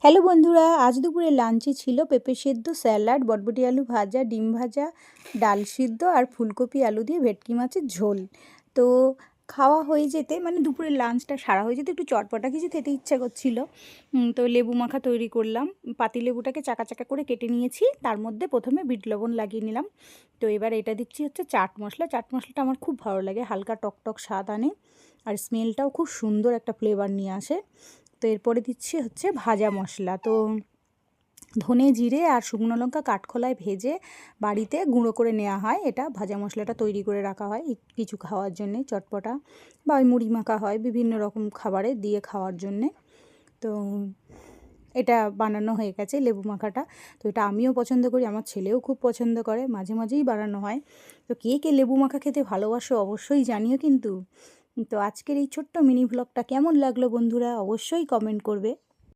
Hello বন্ধুরা, আজ দুপুরে লাঞ্চে ছিল পেঁপে সেদ্ধ, স্যালাড, বটবটি আলু ভাজা, ডিম ভাজা, ডাল সিদ্ধ আর ফুলকপি আলু দিয়ে ভেটকি মাছের ঝোল। তো খাওয়া হয়ে যেতে দুপুরের লাঞ্চটা সারা হয়ে যেতে একটু চটপটা কিছু খেতে ইচ্ছা করছিল। তো লেবু মাখা তৈরি করলাম। পাতিলেবুটাকে চাকা চাকা করে কেটে নিয়েছি, তার মধ্যে প্রথমে বিট লবণ লাগিয়ে নিলাম। তো এবার এটা দিচ্ছি হচ্ছে চাট মশলা। চাট মশলাটা আমার খুব ভালো লাগে, হালকা টকটক স্বাদ আনে আর স্মেলটাও খুব সুন্দর একটা ফ্লেভার নিয়ে আসে। তো এরপরে দিচ্ছি হচ্ছে ভাজা মশলা। তো ধনে জিরে আর শুকনো লঙ্কা কাঠখোলায় ভেজে বাড়িতে গুঁড়ো করে নেওয়া হয়। এটা ভাজা মশলাটা তৈরি করে রাখা হয় কিছু খাওয়ার জন্যে, চটপটা বা ওই মুড়ি মাখা হয়, বিভিন্ন রকম খাবারে দিয়ে খাওয়ার জন্যে। তো এটা বানানো হয়ে গেছে লেবু মাখাটা। তো এটা আমিও পছন্দ করি, আমার ছেলেও খুব পছন্দ করে, মাঝে মাঝেই বানানো হয়। তো কে কে লেবু মাখা খেতে ভালোবাসো অবশ্যই জানিও কিন্তু। তো আজকের এই ছোট্ট মিনি ভ্লগটা কেমন লাগলো বন্ধুরা, অবশ্যই কমেন্ট করবে।